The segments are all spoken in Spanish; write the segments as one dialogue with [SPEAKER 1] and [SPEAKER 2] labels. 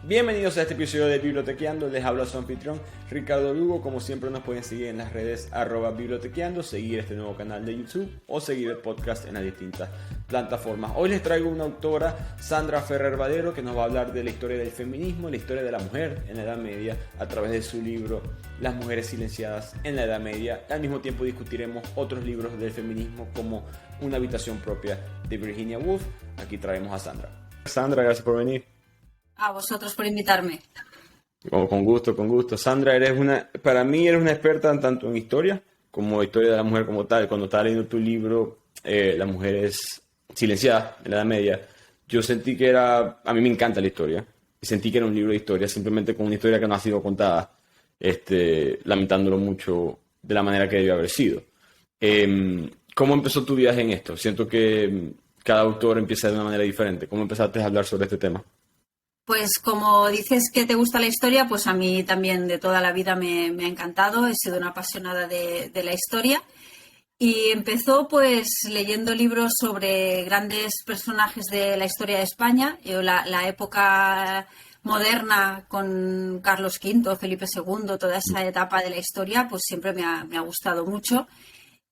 [SPEAKER 1] Bienvenidos a este episodio de Bibliotequeando, les habla su anfitrión Ricardo Lugo. Como siempre nos pueden seguir en las redes @bibliotequeando, seguir este nuevo canal de YouTube o seguir el podcast en las distintas plataformas. Hoy les traigo una autora, Sandra Ferrer Vadero, que nos va a hablar de la historia del feminismo, la historia de la mujer en la Edad Media a través de su libro Las mujeres silenciadas en la Edad Media. Al mismo tiempo discutiremos otros libros del feminismo como Una habitación propia de Virginia Woolf. Aquí traemos a Sandra. Sandra, gracias por venir.
[SPEAKER 2] A vosotros por invitarme.
[SPEAKER 1] Con gusto, con gusto. Sandra, para mí eres una experta tanto en historia como historia de la mujer como tal. Cuando estaba leyendo tu libro, Las mujeres silenciadas en la Edad Media, yo sentí que a mí me encanta la historia, y sentí que era un libro de historia, simplemente con una historia que no ha sido contada, lamentándolo mucho de la manera que debió haber sido. ¿Cómo empezó tu viaje en esto? Siento que cada autor empieza de una manera diferente. ¿Cómo empezaste a hablar sobre este tema?
[SPEAKER 2] Pues como dices que te gusta la historia, pues a mí también de toda la vida me ha encantado. He sido una apasionada de la historia y empezó pues leyendo libros sobre grandes personajes de la historia de España. Yo la época moderna con Carlos V, Felipe II, toda esa etapa de la historia, pues siempre me ha gustado mucho.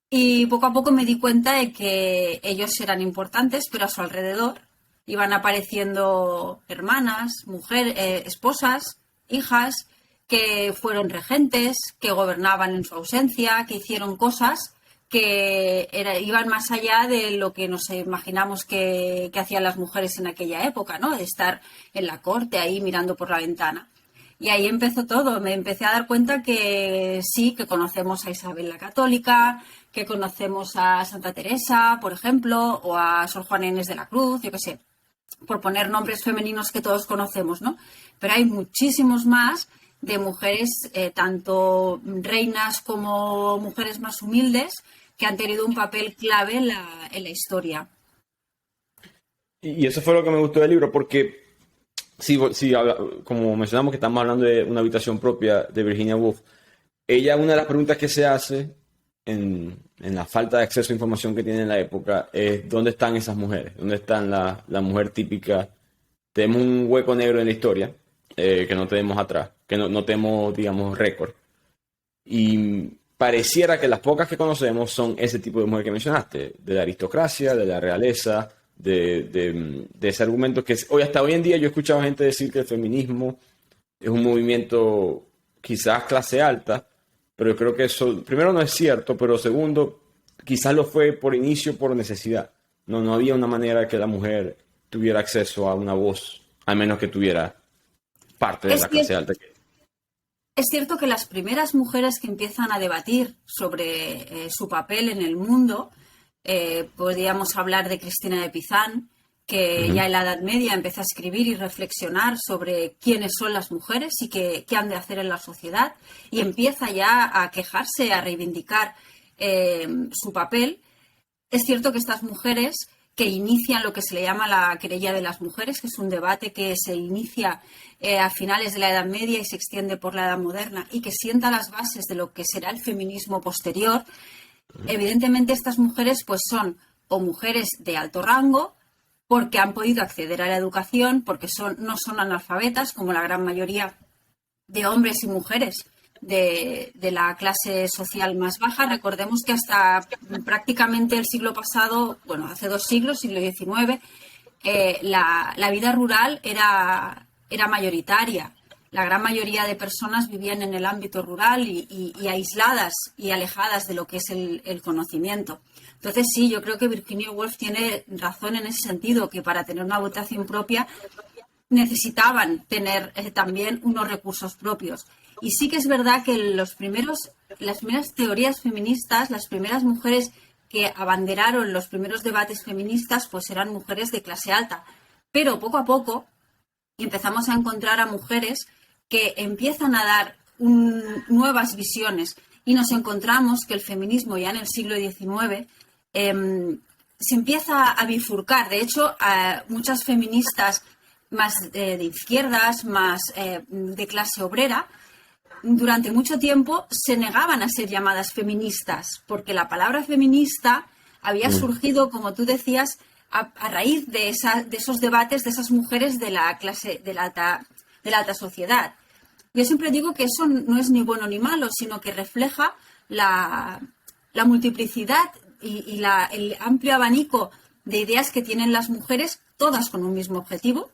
[SPEAKER 2] Y poco a poco me di cuenta de que ellos eran importantes, pero a su alrededor iban apareciendo hermanas, mujeres, esposas, hijas, que fueron regentes, que gobernaban en su ausencia, que hicieron cosas que iban más allá de lo que nos imaginamos que hacían las mujeres en aquella época, ¿no? De estar en la corte ahí mirando por la ventana. Y ahí empezó todo. Me empecé a dar cuenta que sí, que conocemos a Isabel la Católica, que conocemos a Santa Teresa, por ejemplo, o a Sor Juana Inés de la Cruz, yo qué sé, por poner nombres femeninos que todos conocemos, ¿no? Pero hay muchísimos más de mujeres, tanto reinas como mujeres más humildes, que han tenido un papel clave en la historia.
[SPEAKER 1] Y eso fue lo que me gustó del libro, porque sí, como mencionamos que estamos hablando de Una habitación propia de Virginia Woolf, ella, una de las preguntas que se hace en la falta de acceso a información que tiene en la época es: ¿dónde están esas mujeres? ¿Dónde están la mujer típica? Tenemos un hueco negro en la historia que no tenemos atrás, que no tenemos, digamos, récord. Y pareciera que las pocas que conocemos son ese tipo de mujer que mencionaste, de la aristocracia, de la realeza, de ese argumento que hasta hoy en día yo he escuchado gente decir que el feminismo es un movimiento quizás clase alta, pero yo creo que eso, primero, no es cierto, pero segundo, quizás lo fue por inicio, por necesidad. No había una manera que la mujer tuviera acceso a una voz, al menos que tuviera parte de la clase alta.
[SPEAKER 2] Es cierto que las primeras mujeres que empiezan a debatir sobre su papel en el mundo, podríamos hablar de Cristina de Pizán, que ya en la Edad Media empezó a escribir y reflexionar sobre quiénes son las mujeres y qué han de hacer en la sociedad, y empieza ya a quejarse, a reivindicar su papel. Es cierto que estas mujeres que inician lo que se le llama la querella de las mujeres, que es un debate que se inicia a finales de la Edad Media y se extiende por la Edad Moderna y que sienta las bases de lo que será el feminismo posterior. Evidentemente estas mujeres pues son o mujeres de alto rango, porque han podido acceder a la educación, porque no son analfabetas como la gran mayoría de hombres y mujeres de la clase social más baja. Recordemos que hasta prácticamente el siglo pasado, bueno, hace 2 siglos, siglo XIX, la vida rural era mayoritaria. La gran mayoría de personas vivían en el ámbito rural y aisladas y alejadas de lo que es el conocimiento. Entonces, sí, yo creo que Virginia Woolf tiene razón en ese sentido, que para tener una votación propia necesitaban tener también unos recursos propios. Y sí que es verdad que las primeras teorías feministas, las primeras mujeres que abanderaron los primeros debates feministas, pues eran mujeres de clase alta. Pero poco a poco empezamos a encontrar a mujeres que empiezan a dar nuevas visiones, y nos encontramos que el feminismo ya en el siglo XIX se empieza a bifurcar. De hecho, muchas feministas más de izquierdas, más de clase obrera, durante mucho tiempo se negaban a ser llamadas feministas, porque la palabra feminista había surgido, como tú decías, a raíz de esos debates de esas mujeres de la clase de la de la alta sociedad. Yo siempre digo que eso no es ni bueno ni malo, sino que refleja la multiplicidad y el amplio abanico de ideas que tienen las mujeres, todas con un mismo objetivo,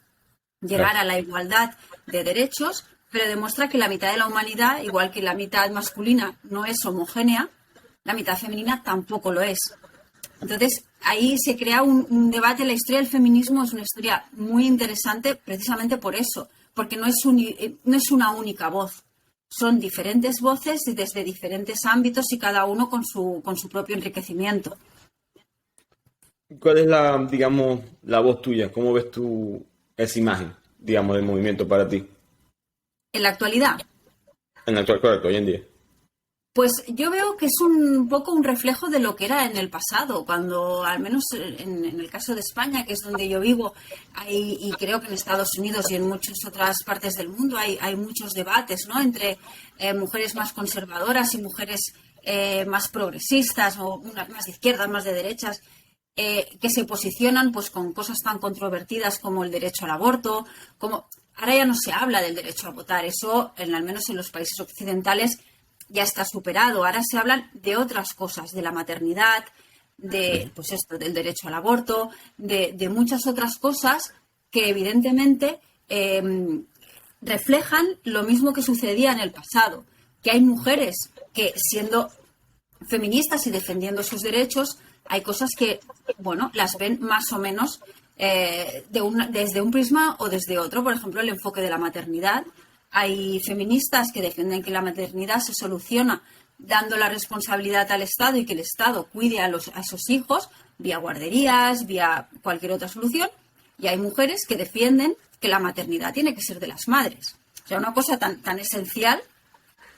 [SPEAKER 2] llegar a la igualdad de derechos, pero demuestra que la mitad de la humanidad, igual que la mitad masculina no es homogénea, la mitad femenina tampoco lo es. Entonces, ahí se crea un debate. La historia del feminismo es una historia muy interesante precisamente por eso, porque no es una única voz. Son diferentes voces desde diferentes ámbitos y cada uno con su propio enriquecimiento.
[SPEAKER 1] ¿Cuál es digamos, la voz tuya? ¿Cómo ves tú esa imagen, digamos, del movimiento para ti?
[SPEAKER 2] En la actualidad,
[SPEAKER 1] En el actual, correcto, hoy en día.
[SPEAKER 2] pues yo veo que es un poco un reflejo de lo que era en el pasado, cuando, al menos en el caso de España, que es donde yo vivo, y creo que en Estados Unidos y en muchas otras partes del mundo hay muchos debates, ¿no?, entre mujeres más conservadoras y mujeres más progresistas, o unas más de izquierdas, más de derechas, que se posicionan pues con cosas tan controvertidas como el derecho al aborto, como ahora ya no se habla del derecho a votar, eso al menos en los países occidentales ya está superado. Ahora se hablan de otras cosas, de la maternidad, pues esto, del derecho al aborto, de muchas otras cosas que evidentemente reflejan lo mismo que sucedía en el pasado, que hay mujeres que, siendo feministas y defendiendo sus derechos, hay cosas que, bueno, las ven más o menos desde un prisma o desde otro. Por ejemplo, el enfoque de la maternidad. Hay feministas que defienden que la maternidad se soluciona dando la responsabilidad al Estado y que el Estado cuide a esos hijos vía guarderías, vía cualquier otra solución. Y hay mujeres que defienden que la maternidad tiene que ser de las madres. O sea, una cosa tan esencial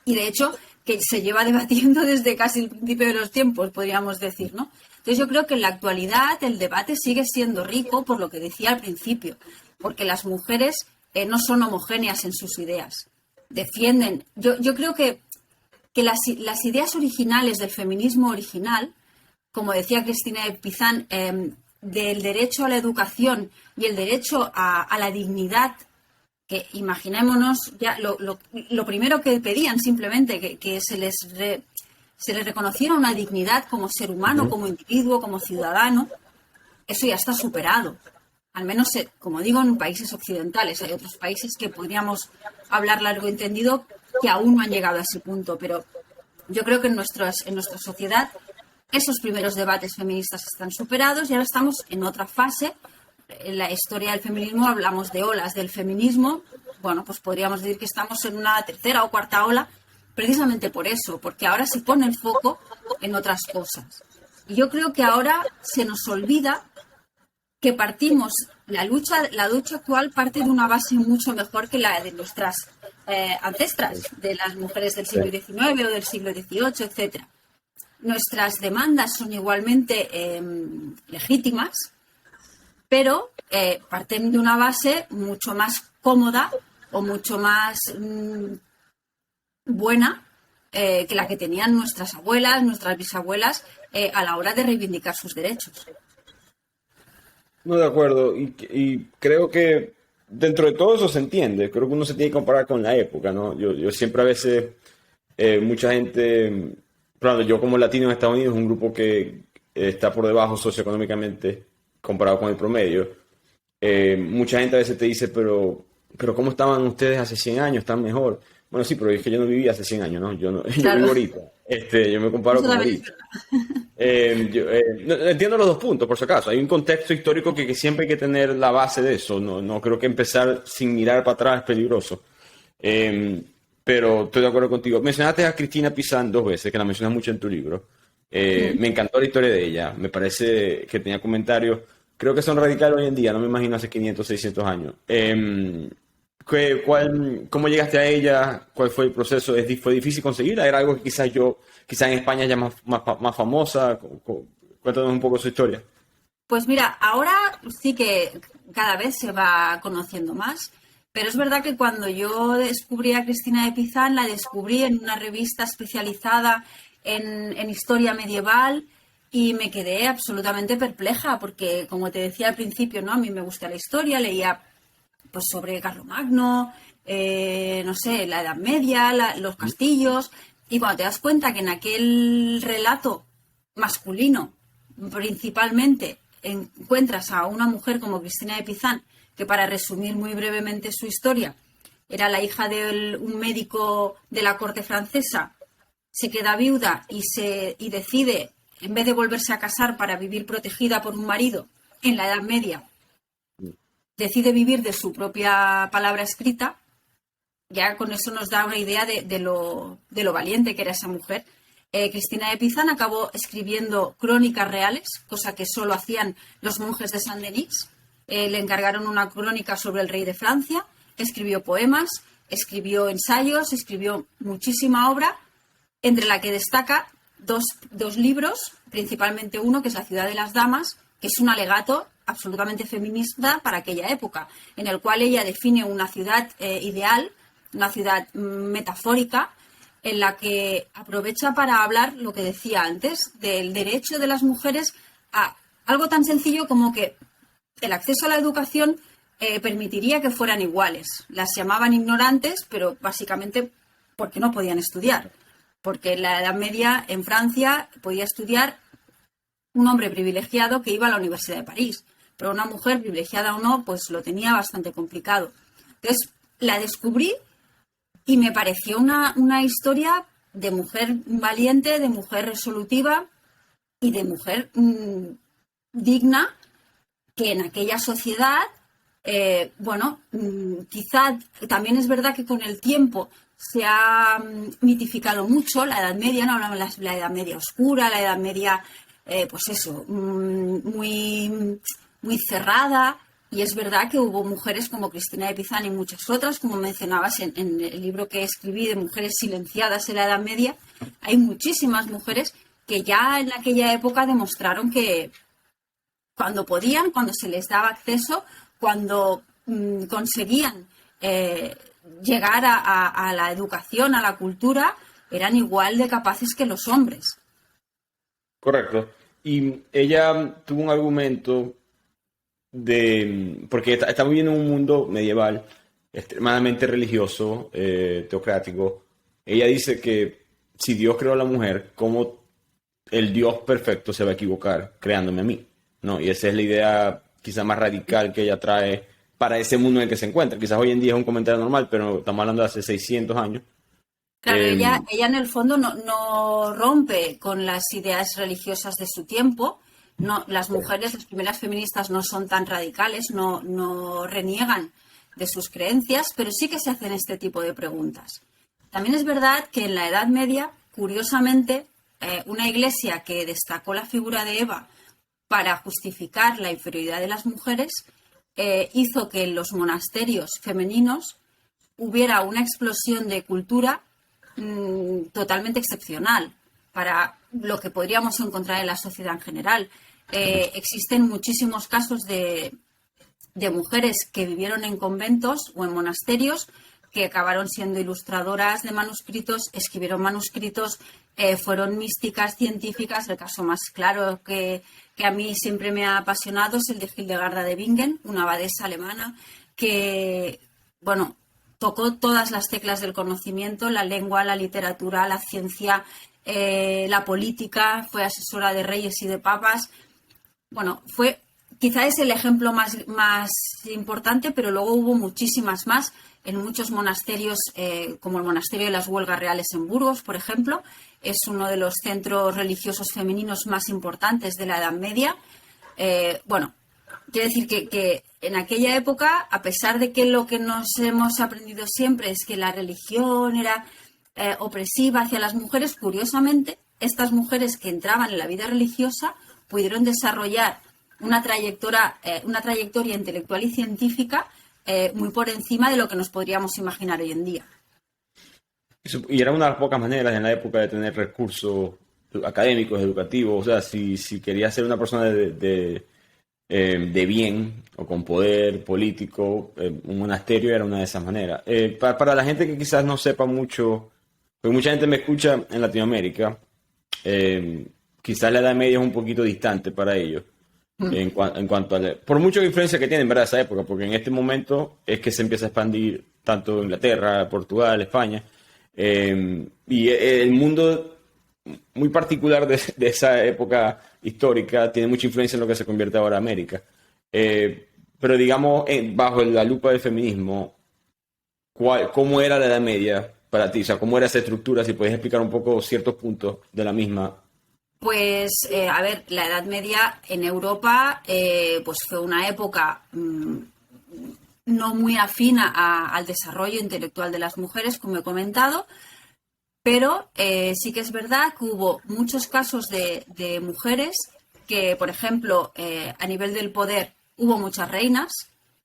[SPEAKER 2] y, de hecho, que se lleva debatiendo desde casi el principio de los tiempos, podríamos decir, ¿no? Entonces, yo creo que en la actualidad el debate sigue siendo rico, por lo que decía al principio, porque las mujeres no son homogéneas en sus ideas. Defienden. Yo creo que las ideas originales del feminismo original, como decía Cristina de Pizan, del derecho a la educación y el derecho a la dignidad, que imaginémonos ya lo primero que pedían simplemente, que se les reconociera una dignidad como ser humano, como individuo, como ciudadano, eso ya está superado. Al menos, como digo, en países occidentales. Hay otros países que podríamos hablar largo y entendido que aún no han llegado a ese punto, pero yo creo que en nuestra sociedad esos primeros debates feministas están superados y ahora estamos en otra fase. En la historia del feminismo hablamos de olas del feminismo. Bueno, pues podríamos decir que estamos en una tercera o cuarta ola precisamente por eso, porque ahora se pone el foco en otras cosas. Y yo creo que ahora se nos olvida que la lucha actual parte de una base mucho mejor que la de nuestras ancestras, de las mujeres del siglo XIX o del siglo XVIII, etcétera. Nuestras demandas son igualmente legítimas, pero parten de una base mucho más cómoda o mucho más buena que la que tenían nuestras abuelas, nuestras bisabuelas a la hora de reivindicar sus derechos.
[SPEAKER 1] No, de acuerdo. Y creo que dentro de todo eso se entiende. Creo que uno se tiene que comparar con la época, ¿no? Yo siempre a veces, mucha gente, claro, yo como latino en Estados Unidos, es un grupo que está por debajo socioeconómicamente comparado con el promedio. Mucha gente a veces te dice, pero ¿cómo estaban ustedes hace 100 años? ¿Están mejor? Bueno, sí, pero es que yo no viví hace 100 años, ¿no? Yo vivo ahorita. Yo me comparo con ahorita. Entiendo los dos puntos, por si acaso. Hay un contexto histórico que siempre hay que tener la base de eso. No creo que empezar sin mirar para atrás es peligroso. Pero estoy de acuerdo contigo. Mencionaste a Cristina Pizan 2 veces, que la mencionas mucho en tu libro. Me encantó la historia de ella. Me parece que tenía comentarios, creo que son radicales hoy en día. No me imagino hace 500, 600 años. ¿Cómo llegaste a ella? ¿Cuál fue el proceso? ¿Fue difícil conseguirla? ¿Era algo que quizás en España ya más famosa? Cuéntanos un poco su historia.
[SPEAKER 2] Pues mira, ahora sí que cada vez se va conociendo más, pero es verdad que cuando yo descubrí a Cristina de Pizan, la descubrí en una revista especializada en historia medieval y me quedé absolutamente perpleja porque, como te decía al principio, ¿no? A mí me gusta la historia, leía pues sobre Carlomagno, no sé, la Edad Media, los castillos, y cuando te das cuenta que en aquel relato masculino, principalmente, encuentras a una mujer como Cristina de Pizán, que para resumir muy brevemente su historia, era la hija de un médico de la corte francesa, se queda viuda y decide, en vez de volverse a casar para vivir protegida por un marido en la Edad Media, decide vivir de su propia palabra escrita. Ya con eso nos da una idea de lo valiente que era esa mujer. Cristina de Pizán acabó escribiendo crónicas reales, cosa que solo hacían los monjes de Saint-Denis. Le encargaron una crónica sobre el rey de Francia, escribió poemas, escribió ensayos, escribió muchísima obra, entre la que destaca dos libros, principalmente uno que es La ciudad de las damas, que es un alegato absolutamente feminista para aquella época, en el cual ella define una ciudad ideal, una ciudad metafórica, en la que aprovecha para hablar lo que decía antes, del derecho de las mujeres a algo tan sencillo como que el acceso a la educación permitiría que fueran iguales. Las llamaban ignorantes, pero básicamente porque no podían estudiar. Porque en la Edad Media, en Francia, podía estudiar un hombre privilegiado que iba a la Universidad de París. Pero una mujer, privilegiada o no, pues lo tenía bastante complicado. Entonces, la descubrí y me pareció una historia de mujer valiente, de mujer resolutiva y de mujer digna, que en aquella sociedad, quizá también es verdad que con el tiempo se ha mitificado mucho la Edad Media, no hablamos de la Edad Media oscura, la Edad Media, muy, muy cerrada. Y es verdad que hubo mujeres como Cristina de Pizán y muchas otras, como mencionabas en el libro que escribí de mujeres silenciadas en la Edad Media. Hay muchísimas mujeres que ya en aquella época demostraron que cuando podían, cuando se les daba acceso, cuando conseguían llegar a la educación, a la cultura, eran igual de capaces que los hombres.
[SPEAKER 1] Correcto. Y ella tuvo un argumento porque estamos viviendo en un mundo medieval extremadamente religioso, teocrático. Ella dice que si Dios creó a la mujer, ¿cómo el Dios perfecto se va a equivocar creándome a mí? ¿No? Y esa es la idea quizá más radical que ella trae para ese mundo en el que se encuentra. Quizás hoy en día es un comentario normal, pero estamos hablando de hace 600 años.
[SPEAKER 2] Claro, ella en el fondo no rompe con las ideas religiosas de su tiempo. No, las mujeres, las primeras feministas, no son tan radicales, no reniegan de sus creencias, pero sí que se hacen este tipo de preguntas. También es verdad que en la Edad Media, curiosamente, una iglesia que destacó la figura de Eva para justificar la inferioridad de las mujeres, hizo que en los monasterios femeninos hubiera una explosión de cultura totalmente excepcional para lo que podríamos encontrar en la sociedad en general. Existen muchísimos casos de mujeres que vivieron en conventos o en monasterios que acabaron siendo ilustradoras de manuscritos, escribieron manuscritos, fueron místicas, científicas. El caso más claro que a mí siempre me ha apasionado es el de Hildegarda de Bingen, una abadesa alemana que, tocó todas las teclas del conocimiento, la lengua, la literatura, la ciencia, la política, fue asesora de reyes y de papas. Quizá es el ejemplo más importante, pero luego hubo muchísimas más en muchos monasterios, como el monasterio de las Huelgas Reales en Burgos, por ejemplo. Es uno de los centros religiosos femeninos más importantes de la Edad Media. Quiero decir que en aquella época, a pesar de que lo que nos hemos aprendido siempre es que la religión era opresiva hacia las mujeres, curiosamente, estas mujeres que entraban en la vida religiosa pudieron desarrollar una trayectoria intelectual y científica muy por encima de lo que nos podríamos imaginar hoy en día.
[SPEAKER 1] Y era una de las pocas maneras en la época de tener recursos académicos, educativos. O sea, si querías ser una persona de bien o con poder político, un monasterio era una de esas maneras. Para la gente que quizás no sepa mucho, porque mucha gente me escucha en Latinoamérica, quizás la Edad Media es un poquito distante para ellos. en cuanto a... Por mucha influencia que tiene, en verdad, esa época, porque en este momento es que se empieza a expandir tanto Inglaterra, Portugal, España, y el mundo muy particular de esa época histórica tiene mucha influencia en lo que se convierte ahora América. Pero digamos, bajo la lupa del feminismo, ¿cómo era la Edad Media para ti? O sea, ¿cómo era esa estructura? Si puedes explicar un poco ciertos puntos de la misma.
[SPEAKER 2] Pues, a ver, la Edad Media en Europa pues fue una época no muy afina al desarrollo intelectual de las mujeres, como he comentado, pero sí que es verdad que hubo muchos casos de mujeres que, por ejemplo, a nivel del poder hubo muchas reinas.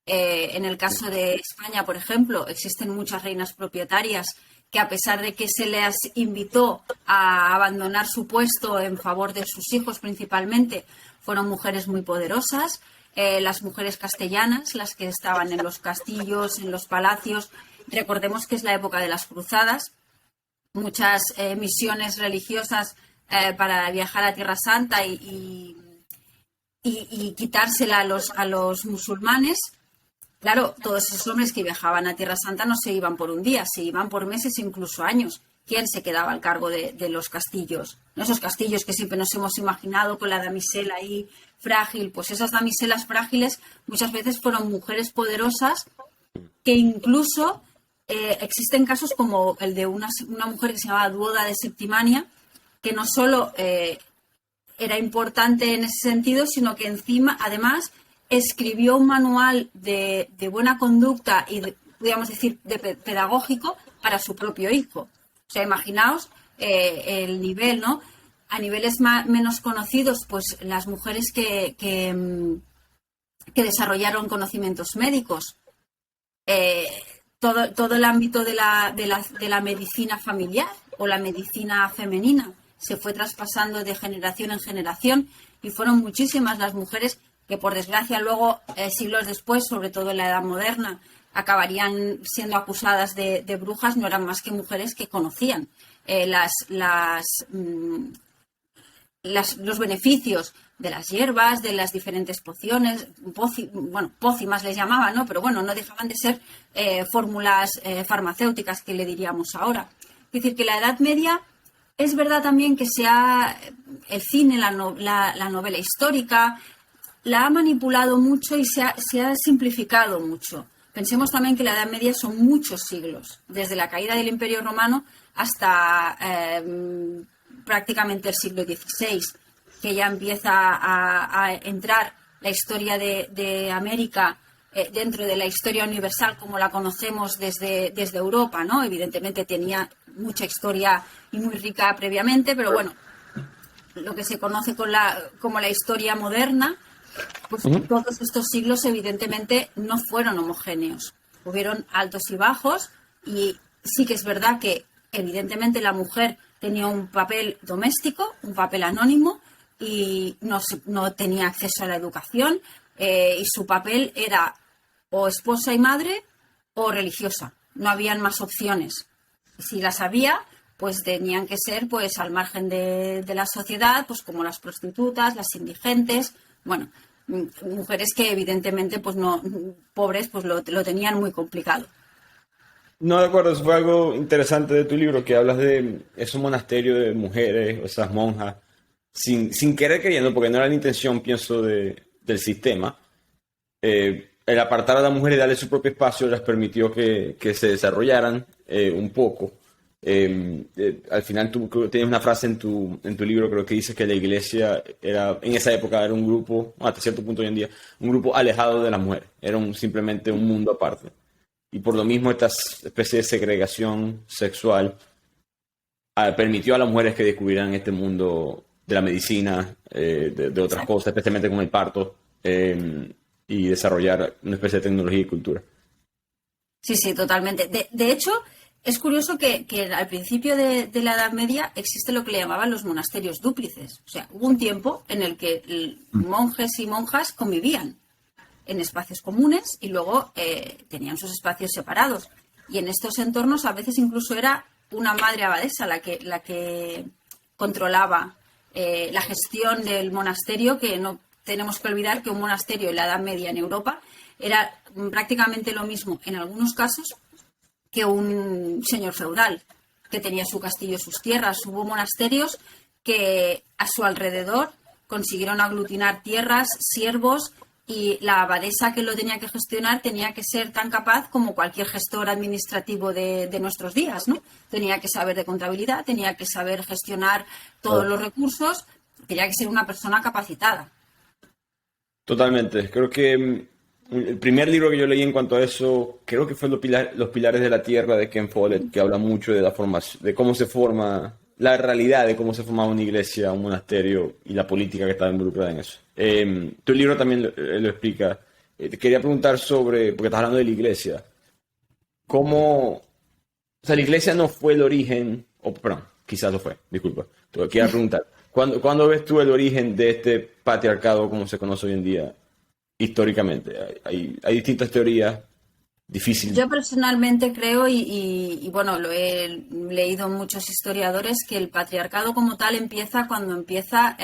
[SPEAKER 2] En el caso de España, por ejemplo, existen muchas reinas propietarias que, a pesar de que se les invitó a abandonar su puesto en favor de sus hijos principalmente, fueron mujeres muy poderosas. Las mujeres castellanas, las que estaban en los castillos, en los palacios. Recordemos que es la época de las cruzadas. Muchas misiones religiosas para viajar a Tierra Santa y quitársela a los musulmanes. Claro, todos esos hombres que viajaban a Tierra Santa no se iban por un día, se iban por meses, incluso años. ¿Quién se quedaba al cargo de los castillos? ¿No? Esos castillos que siempre nos hemos imaginado con la damisela ahí frágil. Pues esas damiselas frágiles muchas veces fueron mujeres poderosas que incluso existen casos como el de una mujer que se llamaba Duoda de Septimania, que no solo era importante en ese sentido, sino que encima, además, escribió un manual de buena conducta y, podríamos decir, pedagógico para su propio hijo. O sea, imaginaos el nivel, ¿no? A niveles menos conocidos, pues las mujeres que desarrollaron conocimientos médicos, todo el ámbito de la medicina familiar o la medicina femenina se fue traspasando de generación en generación y fueron muchísimas las mujeres que, por desgracia, luego, siglos después, sobre todo en la Edad Moderna, acabarían siendo acusadas de brujas. No eran más que mujeres que conocían los beneficios de las hierbas, de las diferentes pociones, pócimas les llamaban, ¿no? Pero bueno, no dejaban de ser fórmulas farmacéuticas, que le diríamos ahora. Es decir, que la Edad Media es verdad también que el cine, la novela histórica, la ha manipulado mucho y se ha simplificado mucho. Pensemos también que la Edad Media son muchos siglos, desde la caída del Imperio Romano hasta prácticamente el siglo XVI, que ya empieza a entrar la historia de América dentro de la historia universal como la conocemos desde Europa, ¿no? Evidentemente tenía mucha historia y muy rica previamente, pero bueno, lo que se conoce como la historia moderna, pues todos estos siglos evidentemente no fueron homogéneos. Hubieron altos y bajos y sí que es verdad que evidentemente la mujer tenía un papel doméstico, un papel anónimo y no tenía acceso a la educación y su papel era o esposa y madre o religiosa. No habían más opciones. Si las había, pues tenían que ser pues al margen de la sociedad, pues como las prostitutas, las indigentes, bueno, mujeres que evidentemente pues no, pobres, pues lo tenían muy complicado.
[SPEAKER 1] No, de acuerdo, eso fue algo interesante de tu libro, que hablas de esos monasterios de mujeres, esas monjas, sin querer queriendo, porque no era la intención, pienso, del sistema. El apartar a la mujer y darle su propio espacio les permitió que se desarrollaran un poco. Al final tú tienes una frase en tu libro, creo que dices que la iglesia en esa época era un grupo, hasta cierto punto hoy en día, un grupo alejado de las mujeres, era simplemente un mundo aparte. Y por lo mismo esta especie de segregación sexual permitió a las mujeres que descubrieran este mundo de la medicina, de otras cosas, especialmente con el parto, y desarrollar una especie de tecnología y cultura.
[SPEAKER 2] Sí, sí, totalmente. De hecho, es curioso que al principio de la Edad Media existe lo que le llamaban los monasterios dúplices. O sea, hubo un tiempo en el que monjes y monjas convivían en espacios comunes y luego tenían sus espacios separados. Y en estos entornos a veces incluso era una madre abadesa la que controlaba la gestión del monasterio, que no tenemos que olvidar que un monasterio en la Edad Media en Europa era prácticamente lo mismo en algunos casos que un señor feudal que tenía su castillo y sus tierras. Hubo monasterios que a su alrededor consiguieron aglutinar tierras, siervos, y la abadesa que lo tenía que gestionar tenía que ser tan capaz como cualquier gestor administrativo de nuestros días, ¿no? Tenía que saber de contabilidad, tenía que saber gestionar todos los recursos, tenía que ser una persona capacitada.
[SPEAKER 1] Totalmente. Creo que el primer libro que yo leí en cuanto a eso, creo que fue Los Pilares de la Tierra de Ken Follett, que habla mucho de la formación, de cómo se forma, la realidad de cómo se formaba una iglesia, un monasterio y la política que estaba involucrada en eso. Tu libro también lo explica. Te quería preguntar sobre, porque estás hablando de la iglesia, cómo, o sea, la iglesia no fue el origen, o perdón, quizás lo fue, disculpa, te quiero preguntar, ¿cuándo ves tú el origen de este patriarcado como se conoce hoy en día históricamente? Hay distintas teorías, difícil.
[SPEAKER 2] Yo personalmente creo, y bueno, lo he leído en muchos historiadores, que el patriarcado como tal empieza cuando empieza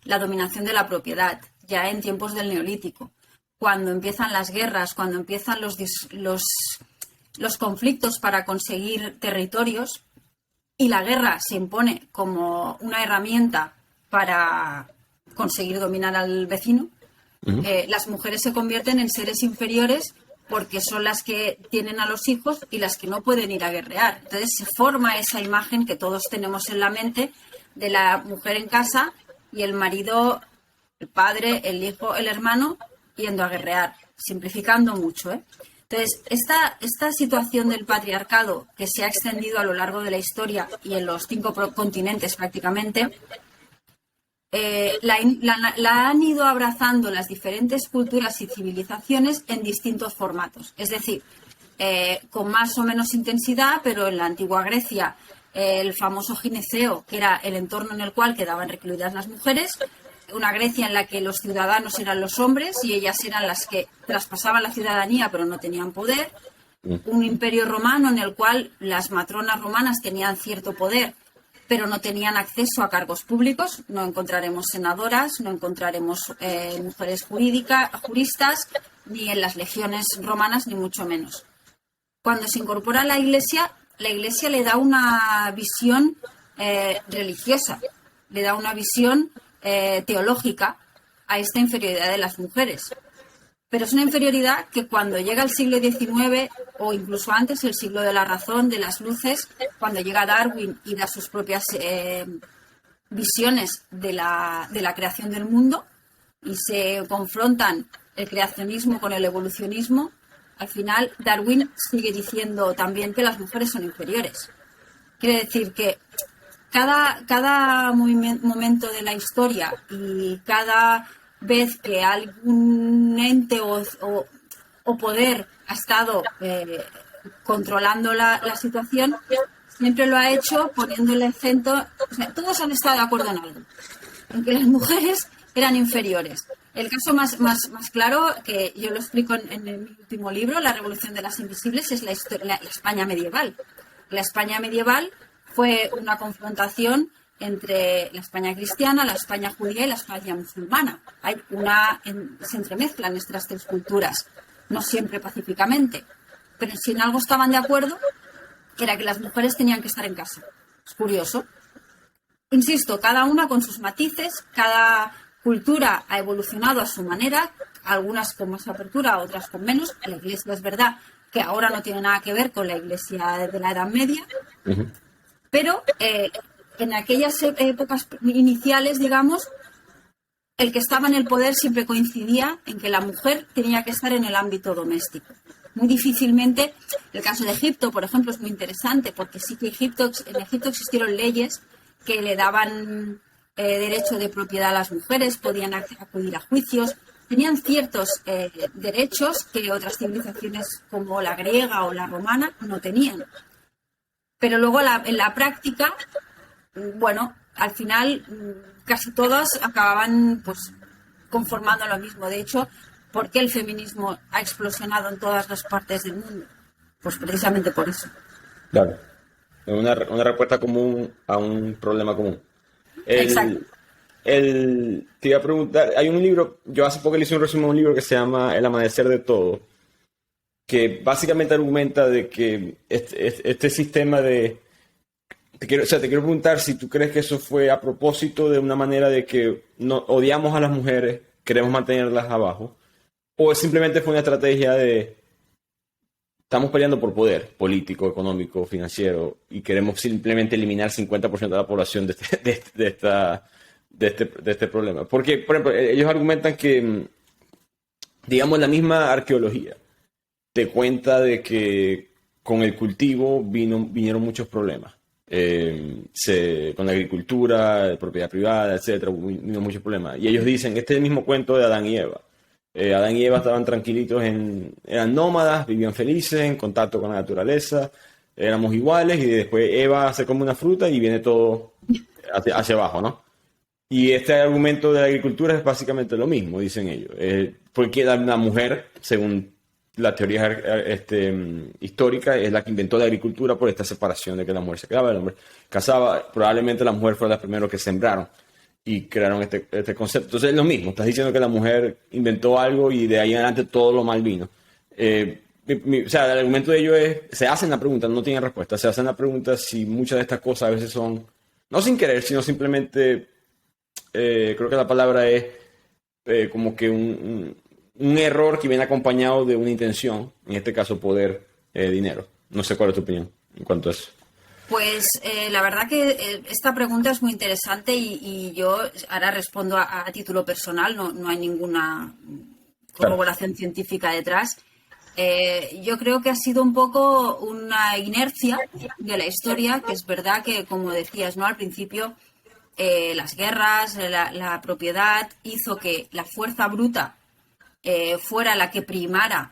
[SPEAKER 2] la dominación de la propiedad, ya en tiempos del Neolítico, cuando empiezan las guerras, cuando empiezan los conflictos para conseguir territorios, y la guerra se impone como una herramienta para conseguir dominar al vecino. Las mujeres se convierten en seres inferiores porque son las que tienen a los hijos y las que no pueden ir a guerrear. Entonces se forma esa imagen que todos tenemos en la mente de la mujer en casa y el marido, el padre, el hijo, el hermano yendo a guerrear, simplificando mucho, ¿eh? Entonces, esta situación del patriarcado que se ha extendido a lo largo de la historia y en los 5 continentes prácticamente, la han ido abrazando las diferentes culturas y civilizaciones en distintos formatos. Es decir, con más o menos intensidad, pero en la antigua Grecia, el famoso gineceo, que era el entorno en el cual quedaban recluidas las mujeres, una Grecia en la que los ciudadanos eran los hombres y ellas eran las que traspasaban la ciudadanía pero no tenían poder, un imperio romano en el cual las matronas romanas tenían cierto poder pero no tenían acceso a cargos públicos. No encontraremos senadoras, no encontraremos mujeres juristas, ni en las legiones romanas, ni mucho menos. Cuando se incorpora la Iglesia le da una visión religiosa, le da una visión teológica a esta inferioridad de las mujeres. Pero es una inferioridad que cuando llega el siglo XIX o incluso antes, el siglo de la razón, de las luces, cuando llega Darwin y da sus propias visiones de la creación del mundo y se confrontan el creacionismo con el evolucionismo, al final Darwin sigue diciendo también que las mujeres son inferiores. Quiere decir que cada momento de la historia y cada vez que algún ente o poder ha estado controlando la situación, siempre lo ha hecho poniendo el acento. O sea, todos han estado de acuerdo en algo, en que las mujeres eran inferiores. El caso más claro, que yo lo explico en mi último libro, La Revolución de las Invisibles, es la España medieval. La España medieval fue una confrontación entre la España cristiana, la España judía y la España musulmana. Se entremezclan estas 3 culturas, no siempre pacíficamente, pero si en algo estaban de acuerdo era que las mujeres tenían que estar en casa. Es curioso. Insisto, cada una con sus matices, cada cultura ha evolucionado a su manera, algunas con más apertura, otras con menos. La Iglesia es verdad que ahora no tiene nada que ver con la Iglesia de la Edad Media, pero en aquellas épocas iniciales, digamos, el que estaba en el poder siempre coincidía en que la mujer tenía que estar en el ámbito doméstico. Muy difícilmente, el caso de Egipto, por ejemplo, es muy interesante, porque sí que en Egipto existieron leyes que le daban derecho de propiedad a las mujeres, podían acudir a juicios, tenían ciertos derechos que otras civilizaciones como la griega o la romana no tenían. Pero luego en la práctica, bueno, al final casi todas acababan pues conformando lo mismo. De hecho, ¿por qué el feminismo ha explosionado en todas las partes del mundo? Pues precisamente por eso.
[SPEAKER 1] Claro, una respuesta común a un problema común.
[SPEAKER 2] Exacto.
[SPEAKER 1] te iba a preguntar, hay un libro, yo hace poco le hice un resumen a un libro que se llama El amanecer de todo, que básicamente argumenta de que este sistema de... te quiero preguntar si tú crees que eso fue a propósito de una manera de que no, odiamos a las mujeres, queremos mantenerlas abajo, o simplemente fue una estrategia de estamos peleando por poder político, económico, financiero y queremos simplemente eliminar 50% de la población de este problema. Porque, por ejemplo, ellos argumentan que, digamos, la misma arqueología te cuenta de que con el cultivo vinieron muchos problemas. Con la agricultura, propiedad privada, etcétera, vino muchos problemas. Y ellos dicen, este es el mismo cuento de Adán y Eva. Adán y Eva estaban tranquilitos, eran nómadas, vivían felices, en contacto con la naturaleza, éramos iguales, y después Eva se come una fruta y viene todo hacia abajo, ¿no? Y este argumento de la agricultura es básicamente lo mismo, dicen ellos. Porque la mujer, según la teoría histórica, es la que inventó la agricultura por esta separación de que la mujer se quedaba, el hombre cazaba. Probablemente la mujer fue la primera que sembraron y crearon este concepto. Entonces es lo mismo, estás diciendo que la mujer inventó algo y de ahí en adelante todo lo mal vino. O sea, el argumento de ellos es, se hacen la pregunta, no tienen respuesta, se hacen la pregunta si muchas de estas cosas a veces son, no sin querer, sino simplemente, creo que la palabra es como que un error que viene acompañado de una intención, en este caso poder, dinero. No sé cuál es tu opinión en cuanto a eso.
[SPEAKER 2] Pues la verdad que esta pregunta es muy interesante y yo ahora respondo a título personal, no hay ninguna corroboración científica detrás. Yo creo que ha sido un poco una inercia de la historia, que es verdad que, como decías, ¿no? Al principio las guerras, la propiedad hizo que la fuerza bruta fuera la que primara.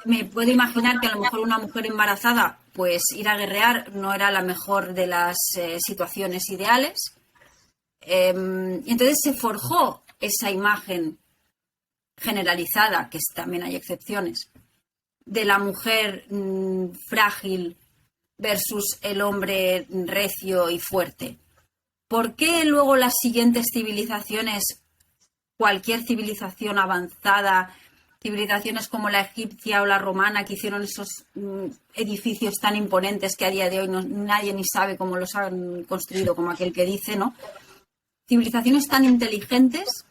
[SPEAKER 2] Me puedo imaginar que a lo mejor una mujer embarazada, pues ir a guerrear no era la mejor de las situaciones ideales. Y entonces se forjó esa imagen generalizada, que también hay excepciones, de la mujer frágil versus el hombre recio y fuerte. ¿Por qué luego las siguientes civilizaciones, cualquier civilización avanzada, civilizaciones como la egipcia o la romana, que hicieron esos edificios tan imponentes que a día de hoy nadie ni sabe cómo los han construido, como aquel que dice, ¿no? Civilizaciones tan inteligentes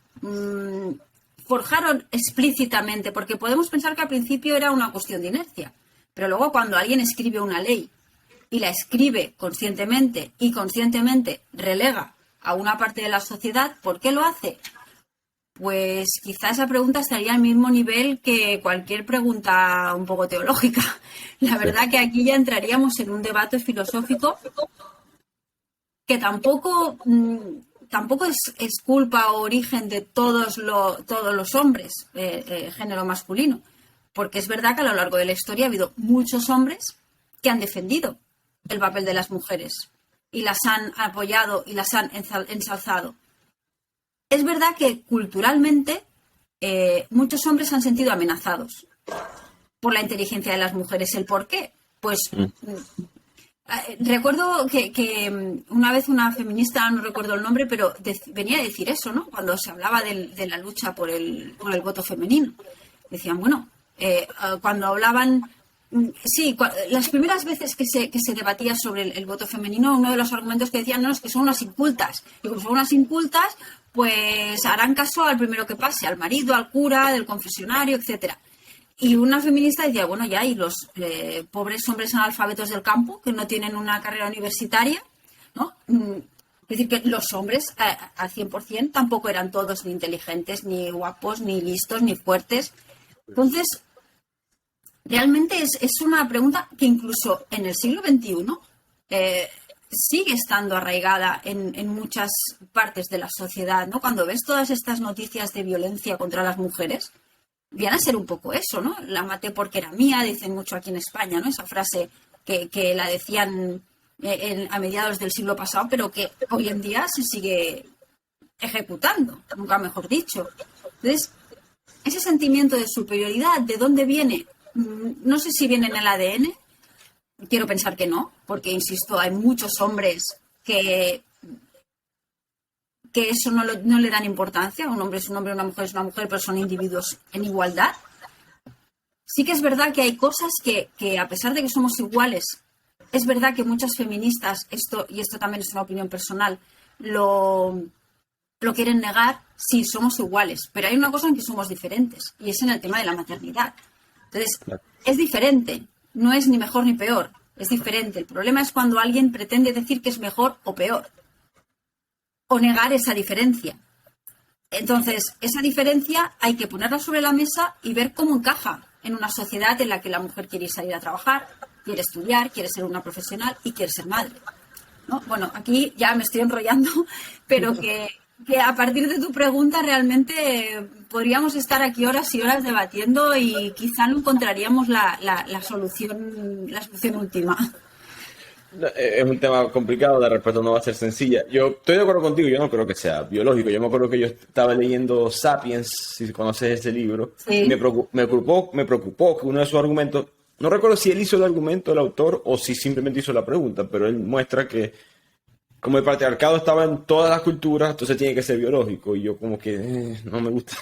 [SPEAKER 2] forjaron explícitamente, porque podemos pensar que al principio era una cuestión de inercia, pero luego cuando alguien escribe una ley y la escribe conscientemente y conscientemente relega a una parte de la sociedad, ¿por qué lo hace? Pues quizá esa pregunta estaría al mismo nivel que cualquier pregunta un poco teológica. La verdad que aquí ya entraríamos en un debate filosófico que tampoco es culpa o origen de todos los hombres, género masculino. Porque es verdad que a lo largo de la historia ha habido muchos hombres que han defendido el papel de las mujeres y las han apoyado y las han ensalzado. Es verdad que culturalmente muchos hombres han sentido amenazados por la inteligencia de las mujeres. ¿El por qué? Pues recuerdo que una vez una feminista, no recuerdo el nombre, pero venía a decir eso, ¿no? Cuando se hablaba de la lucha por el voto femenino. Decían, bueno, cuando hablaban... Sí, las primeras veces que se debatía sobre el voto femenino, uno de los argumentos que decían, no, es que son unas incultas. Y como son unas incultas, pues harán caso al primero que pase, al marido, al cura, del confesionario, etcétera. Y una feminista decía, bueno, ya, y los pobres hombres analfabetos del campo, que no tienen una carrera universitaria, ¿no? Es decir, que los hombres al 100% tampoco eran todos ni inteligentes, ni guapos, ni listos, ni fuertes. Entonces, realmente es una pregunta que incluso en el siglo XXI sigue estando arraigada en muchas partes de la sociedad, ¿no? Cuando ves todas estas noticias de violencia contra las mujeres, viene a ser un poco eso, ¿no? La maté porque era mía, dicen mucho aquí en España, ¿no? Esa frase que la decían a mediados del siglo pasado, pero que hoy en día se sigue ejecutando, nunca mejor dicho. Entonces, ese sentimiento de superioridad, ¿de dónde viene? No sé si viene en el ADN, quiero pensar que no, porque, insisto, hay muchos hombres que que eso no le dan importancia. Un hombre es un hombre, una mujer es una mujer, pero son individuos en igualdad. Sí que es verdad que hay cosas que a pesar de que somos iguales, es verdad que muchas feministas, y esto también es una opinión personal, lo quieren negar. Sí, somos iguales, pero hay una cosa en que somos diferentes, y es en el tema de la maternidad. Entonces, es diferente, no es ni mejor ni peor, es diferente. El problema es cuando alguien pretende decir que es mejor o peor, o negar esa diferencia. Entonces, esa diferencia hay que ponerla sobre la mesa y ver cómo encaja en una sociedad en la que la mujer quiere salir a trabajar, quiere estudiar, quiere ser una profesional y quiere ser madre, ¿no? Bueno, aquí ya me estoy enrollando, pero que a partir de tu pregunta realmente podríamos estar aquí horas y horas debatiendo y quizá no encontraríamos la solución última.
[SPEAKER 1] Es un tema complicado, la respuesta no va a ser sencilla. Yo estoy de acuerdo contigo, yo no creo que sea biológico. Yo me acuerdo que yo estaba leyendo Sapiens, si conoces ese libro,
[SPEAKER 2] Sí.
[SPEAKER 1] y me preocupó que uno de sus argumentos, no recuerdo si él hizo el argumento, el autor, o si simplemente hizo la pregunta, pero él muestra que como el patriarcado estaba en todas las culturas, entonces tiene que ser biológico. Y yo como que no me gusta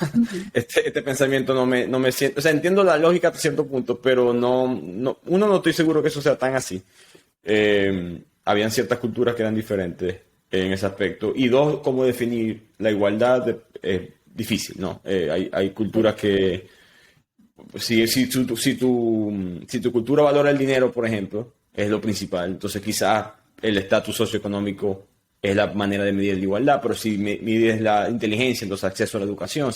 [SPEAKER 1] este pensamiento, no me siento, o sea, entiendo la lógica hasta cierto punto, pero uno no estoy seguro que eso sea tan así. Habían ciertas culturas que eran diferentes en ese aspecto. Y dos, cómo definir la igualdad es difícil, ¿no? Hay culturas que, si tu cultura valora el dinero, por ejemplo, es lo principal, entonces quizás el estatus socioeconómico es la manera de medir la igualdad, pero si mides la inteligencia, entonces acceso a la educación,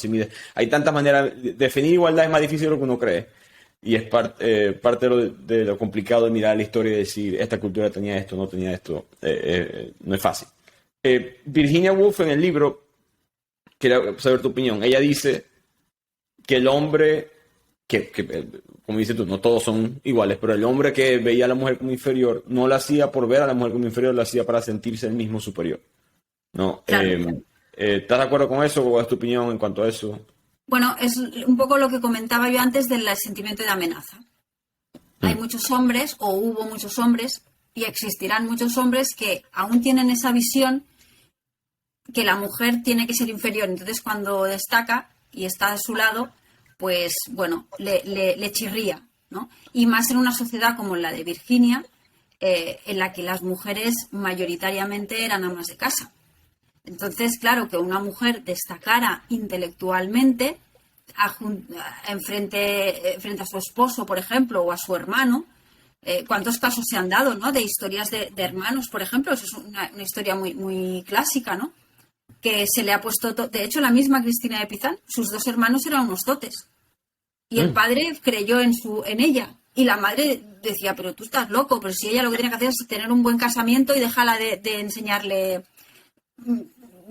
[SPEAKER 1] hay tantas maneras, definir igualdad es más difícil de lo que uno cree. Y es parte de lo complicado de mirar la historia y decir, esta cultura tenía esto, no tenía esto. No es fácil. Virginia Woolf en el libro, quería saber tu opinión, ella dice que el hombre, como dices tú, no todos son iguales, pero el hombre que veía a la mujer como inferior, no lo hacía por ver a la mujer como inferior, lo hacía para sentirse el mismo superior, ¿no?
[SPEAKER 2] Claro.
[SPEAKER 1] ¿Estás de acuerdo con eso? ¿Cuál es tu opinión en cuanto a eso?
[SPEAKER 2] Bueno, es un poco lo que comentaba yo antes del sentimiento de amenaza. Hay muchos hombres, o hubo muchos hombres, y existirán muchos hombres que aún tienen esa visión que la mujer tiene que ser inferior. Entonces, cuando destaca y está a su lado, pues, bueno, le chirría, ¿no? Y más en una sociedad como la de Virginia, en la que las mujeres mayoritariamente eran amas de casa. Entonces, claro, que una mujer destacara intelectualmente frente a su esposo, por ejemplo, o a su hermano. ¿Cuántos casos se han dado, ¿no? De historias de hermanos, por ejemplo? Eso es una historia muy, muy clásica, ¿no? Que se le ha puesto... De hecho, la misma Cristina de Pizán, sus dos hermanos eran unos dotes. Y el padre creyó en ella. Y la madre decía, pero tú estás loco, pero si ella lo que tiene que hacer es tener un buen casamiento y dejarla de enseñarle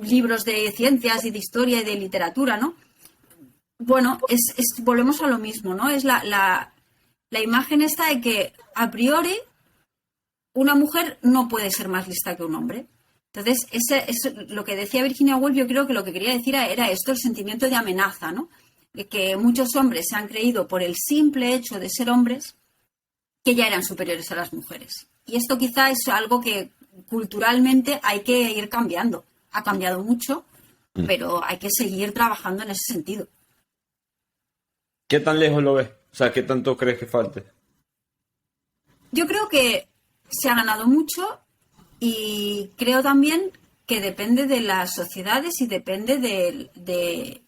[SPEAKER 2] libros de ciencias y de historia y de literatura, ¿no? Bueno, volvemos a lo mismo, ¿no? Es la imagen esta de que a priori una mujer no puede ser más lista que un hombre. Entonces, es lo que decía Virginia Woolf. Yo creo que lo que quería decir era esto, el sentimiento de amenaza, ¿no? De que muchos hombres se han creído por el simple hecho de ser hombres que ya eran superiores a las mujeres. Y esto quizá es algo que culturalmente hay que ir cambiando. Ha cambiado mucho, pero hay que seguir trabajando en ese sentido.
[SPEAKER 1] ¿Qué tan lejos lo ves? O sea, ¿qué tanto crees que falte?
[SPEAKER 2] Yo creo que se ha ganado mucho y creo también que depende de las sociedades y depende de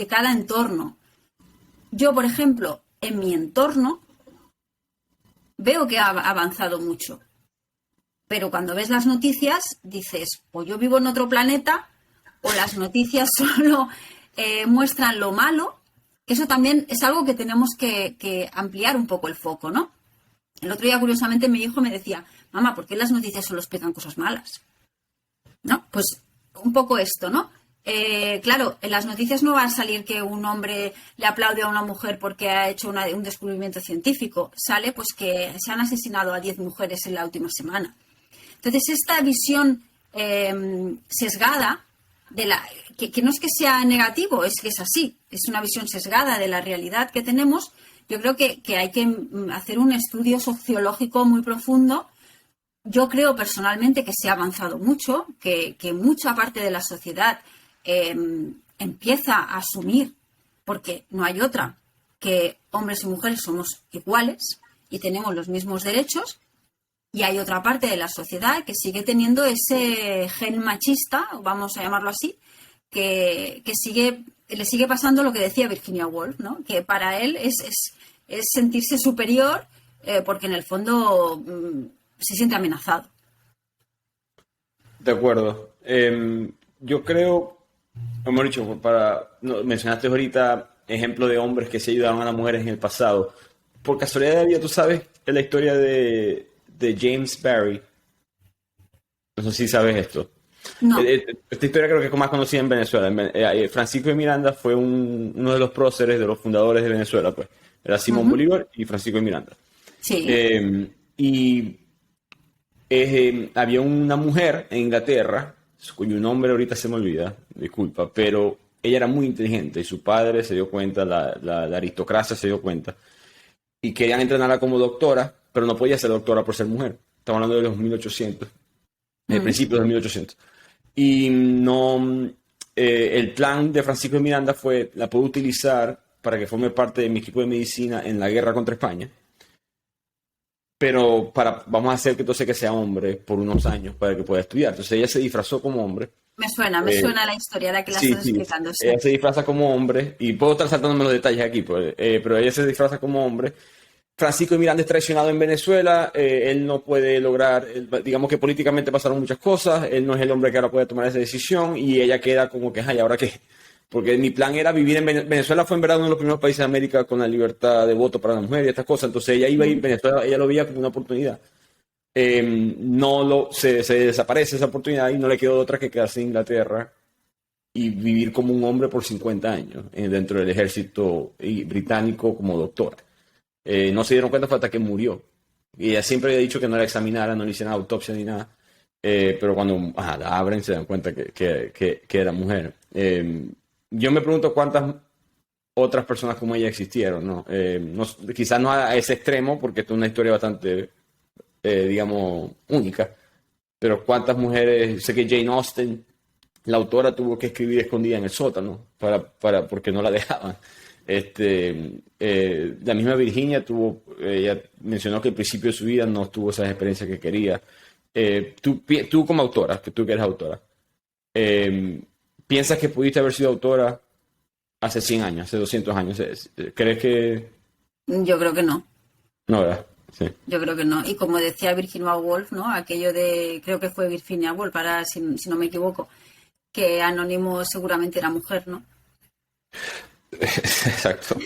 [SPEAKER 2] cada entorno. Yo, por ejemplo, en mi entorno veo que ha avanzado mucho. Pero cuando ves las noticias dices, o yo vivo en otro planeta, o las noticias solo muestran lo malo. Eso también es algo que tenemos que ampliar un poco el foco, ¿no? El otro día, curiosamente, mi hijo me decía, mamá, ¿por qué las noticias solo explican cosas malas? ¿No? Pues un poco esto, ¿no? Claro, en las noticias no va a salir que un hombre le aplaude a una mujer porque ha hecho un descubrimiento científico. Sale pues que se han asesinado a 10 mujeres en la última semana. Entonces, esta visión sesgada que no es que sea negativo, es que es así, es una visión sesgada de la realidad que tenemos. Yo creo que hay que hacer un estudio sociológico muy profundo Yo creo personalmente que se ha avanzado mucho, que mucha parte de la sociedad empieza a asumir, porque no hay otra, que hombres y mujeres somos iguales y tenemos los mismos derechos, y hay otra parte de la sociedad que sigue teniendo ese gen machista, vamos a llamarlo así, que le sigue pasando lo que decía Virginia Woolf, ¿no? Que para él es sentirse superior porque en el fondo se siente amenazado.
[SPEAKER 1] De acuerdo. Yo creo, hemos dicho, mencionaste ahorita ejemplos de hombres que se ayudaron a las mujeres en el pasado. Por casualidad de la vida, ¿tú sabes la historia de James Barry? No sé si sabes esto.
[SPEAKER 2] No.
[SPEAKER 1] Esta historia creo que es más conocida en Venezuela. Francisco de Miranda fue uno de los próceres, de los fundadores de Venezuela, pues. Era Simón Bolívar y Francisco de Miranda.
[SPEAKER 2] Sí.
[SPEAKER 1] Había una mujer en Inglaterra, cuyo nombre ahorita se me olvida, disculpa, pero ella era muy inteligente y su padre se dio cuenta, la aristocracia se dio cuenta, y querían entrenarla como doctora, pero no podía ser doctora por ser mujer. Estamos hablando de los 1800, principios de 1800. Y no, el plan de Francisco de Miranda fue, la puedo utilizar para que forme parte de mi equipo de medicina en la guerra contra España, pero vamos a hacer que entonces que sea hombre por unos años para que pueda estudiar. Entonces ella se disfrazó como hombre.
[SPEAKER 2] Me suena la historia de la que la estás explicando. Sí.
[SPEAKER 1] Ella se disfraza como hombre, y puedo estar saltándome los detalles aquí, pues, pero ella se disfraza como hombre. Francisco de Miranda es traicionado en Venezuela, él no puede lograr, digamos que políticamente pasaron muchas cosas, él no es el hombre que ahora puede tomar esa decisión, y ella queda como que, ay, ¿ahora qué? Porque mi plan era vivir en Venezuela. Fue en verdad uno de los primeros países de América con la libertad de voto para la mujer y estas cosas. Entonces ella iba a ir a Venezuela, ella lo veía como una oportunidad. Se desaparece esa oportunidad y no le quedó otra que quedarse en Inglaterra y vivir como un hombre por 50 años dentro del ejército británico como doctora. No se dieron cuenta hasta que murió. Y ella siempre había dicho que no la examinara, no le hicieran autopsia ni nada. Pero cuando la abren se dan cuenta que era mujer. Yo me pregunto cuántas otras personas como ella existieron, ¿no? Quizás no a ese extremo, porque esto es una historia bastante, digamos, única, pero cuántas mujeres, sé que Jane Austen, la autora, tuvo que escribir escondida en el sótano, porque no la dejaban. La misma Virginia ella mencionó que al principio de su vida no tuvo esas experiencias que quería. Tú como autora, que tú que eres autora, ¿piensas que pudiste haber sido autora hace 100 años, hace 200 años? ¿Crees que...?
[SPEAKER 2] Yo creo que no.
[SPEAKER 1] No, ¿verdad? Sí.
[SPEAKER 2] Yo creo que no. Y como decía Virginia Woolf, ¿no? Aquello de, creo que fue Virginia Woolf, para, si no me equivoco, que Anónimo seguramente era mujer, ¿no?
[SPEAKER 1] Exacto.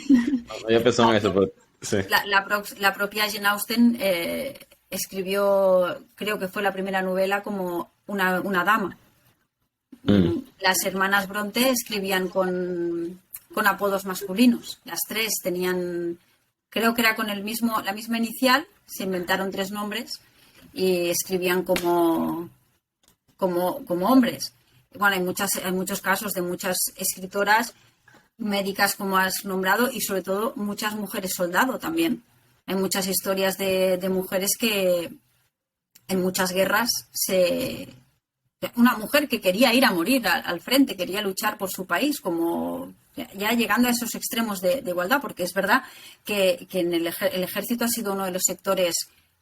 [SPEAKER 1] No, yo pensaba en eso, pero... Sí.
[SPEAKER 2] La propia Jane Austen escribió, creo que fue la primera novela, como una dama. Las hermanas Bronte escribían con apodos masculinos. Las tres tenían, creo que era con la misma inicial, se inventaron 3 nombres y escribían como hombres. Bueno, hay muchos casos de muchas escritoras médicas, como has nombrado, y sobre todo muchas mujeres soldado también. Hay muchas historias de mujeres que en muchas guerras una mujer que quería ir a morir al frente, quería luchar por su país, como ya llegando a esos extremos de igualdad, porque es verdad que en el ejército ha sido uno de los sectores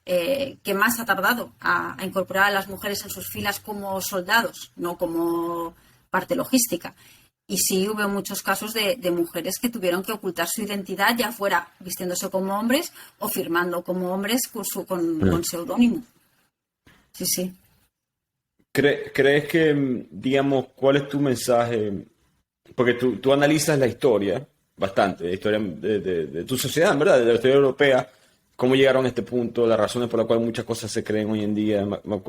[SPEAKER 2] que más ha tardado a incorporar a las mujeres en sus filas como soldados, no como parte logística. Y sí hubo muchos casos de mujeres que tuvieron que ocultar su identidad, ya fuera vistiéndose como hombres o firmando como hombres con seudónimo. Sí, sí.
[SPEAKER 1] ¿Crees que, digamos, cuál es tu mensaje? Porque tú analizas la historia bastante, la historia de tu sociedad, en verdad, de la historia europea, cómo llegaron a este punto, las razones por las cuales muchas cosas se creen hoy en día. Me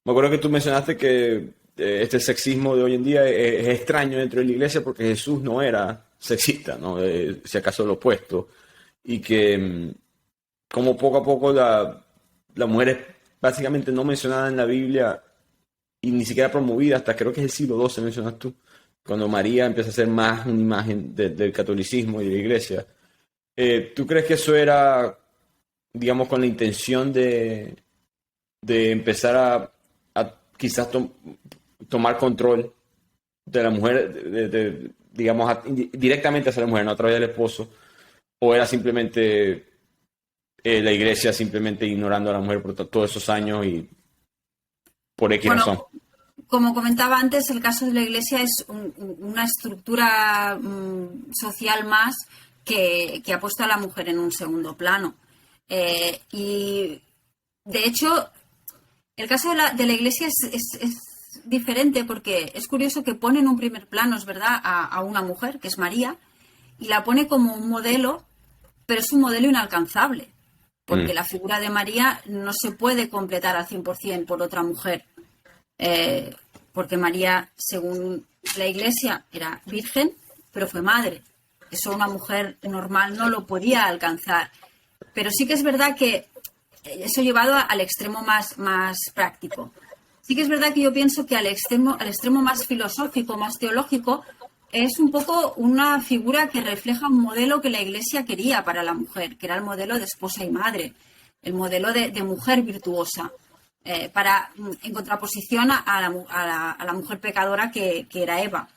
[SPEAKER 1] acuerdo que tú mencionaste que este sexismo de hoy en día es extraño dentro de la iglesia porque Jesús no era sexista, ¿no? Si acaso lo opuesto. Y que como poco a poco la mujer es básicamente no mencionada en la Biblia y ni siquiera promovida hasta creo que es el siglo XII, mencionas tú, cuando María empieza a ser más una imagen del catolicismo y de la iglesia. ¿Tú crees que eso era, digamos, con la intención de de empezar a quizás tomar control de la mujer, digamos, directamente hacia la mujer, no a través del esposo, o era simplemente la iglesia simplemente ignorando a la mujer por todos esos años y por X razón?
[SPEAKER 2] Como comentaba antes, el caso de la iglesia es una estructura social más que ha puesto a la mujer en un segundo plano. Y de hecho, el caso de la iglesia es diferente porque es curioso que pone en un primer plano, es verdad, a una mujer, que es María, y la pone como un modelo, pero es un modelo inalcanzable, porque la figura de María no se puede completar al 100% por otra mujer, porque María, según la iglesia, era virgen, pero fue madre. Eso una mujer normal no lo podía alcanzar. Pero sí que es verdad que eso llevado al extremo más práctico. Sí que es verdad que yo pienso que al extremo más filosófico, más teológico, es un poco una figura que refleja un modelo que la Iglesia quería para la mujer, que era el modelo de esposa y madre, el modelo de mujer virtuosa, en contraposición a la mujer pecadora que era Eva.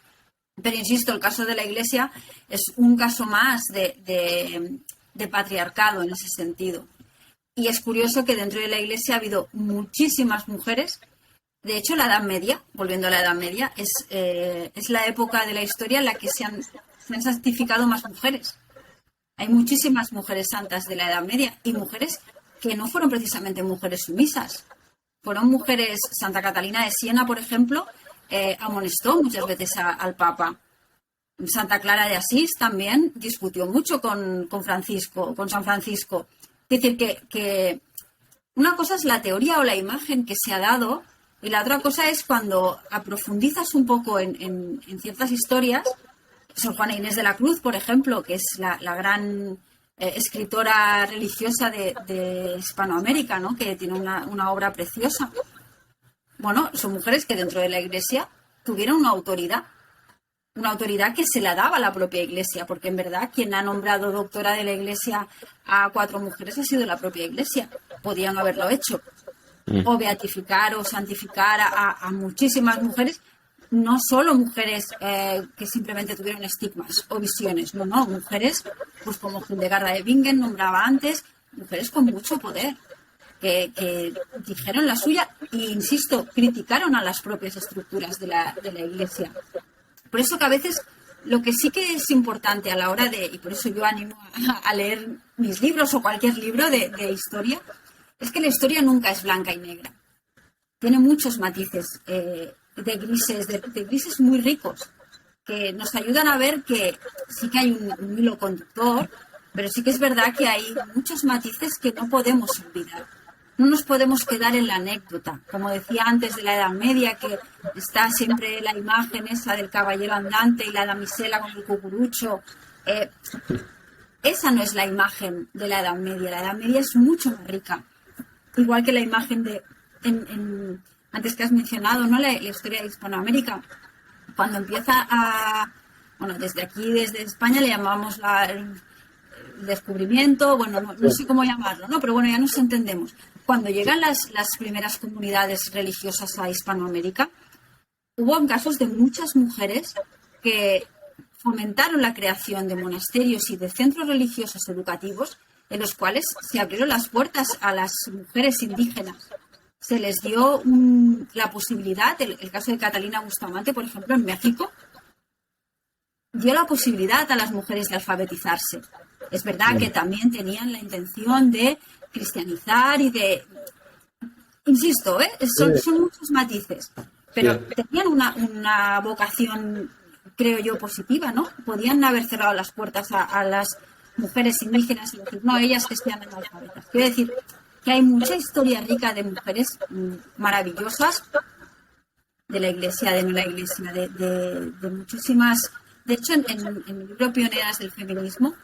[SPEAKER 2] Pero insisto, el caso de la Iglesia es un caso más de patriarcado en ese sentido. Y es curioso que dentro de la Iglesia ha habido muchísimas mujeres. De hecho, la Edad Media, volviendo a la Edad Media, es la época de la historia en la que se han santificado más mujeres. Hay muchísimas mujeres santas de la Edad Media y mujeres que no fueron precisamente mujeres sumisas. Fueron mujeres. Santa Catalina de Siena, por ejemplo, amonestó muchas veces al Papa. Santa Clara de Asís también discutió mucho con San Francisco. Es decir, que una cosa es la teoría o la imagen que se ha dado y la otra cosa es cuando aprofundizas un poco en ciertas historias. Sor Juana Inés de la Cruz, por ejemplo, que es la gran escritora religiosa de Hispanoamérica, ¿no? Que tiene una obra preciosa. Bueno, son mujeres que dentro de la Iglesia tuvieron una autoridad que se la daba a la propia Iglesia, porque en verdad quien ha nombrado doctora de la Iglesia a 4 mujeres ha sido la propia Iglesia. Podían haberlo hecho. O beatificar o santificar a muchísimas mujeres, no solo mujeres que simplemente tuvieron estigmas o visiones, no, mujeres, pues como Hildegarda de Bingen nombraba antes, mujeres con mucho poder, que dijeron la suya e, insisto, criticaron a las propias estructuras de la Iglesia. Por eso que a veces lo que sí que es importante a la hora y por eso yo animo a leer mis libros o cualquier libro de historia, es que la historia nunca es blanca y negra. Tiene muchos matices de grises muy ricos, que nos ayudan a ver que sí que hay un hilo conductor, pero sí que es verdad que hay muchos matices que no podemos olvidar. No nos podemos quedar en la anécdota. Como decía antes de la Edad Media, que está siempre la imagen esa del caballero andante y la damisela con el cucurucho. Esa no es la imagen de la Edad Media. La Edad Media es mucho más rica. Igual que la imagen antes que has mencionado, ¿no? La historia de Hispanoamérica. Cuando empieza desde aquí, desde España, le llamamos el descubrimiento, no sé cómo llamarlo, ¿no? Pero bueno, ya nos entendemos. Cuando llegan las primeras comunidades religiosas a Hispanoamérica, hubo casos de muchas mujeres que fomentaron la creación de monasterios y de centros religiosos educativos en los cuales se abrieron las puertas a las mujeres indígenas. Se les dio la posibilidad, el caso de Catalina Bustamante, por ejemplo, en México, dio la posibilidad a las mujeres de alfabetizarse. Es verdad que también tenían la intención de cristianizar y de... Insisto, son muchos matices, pero tenían una vocación, creo yo, positiva, ¿no? Podían haber cerrado las puertas a las mujeres indígenas y decir, no, ellas que sean analfabetas. Quiero decir que hay mucha historia rica de mujeres maravillosas de la Iglesia, de no la Iglesia, de muchísimas... De hecho, en el libro Pioneras del Feminismo,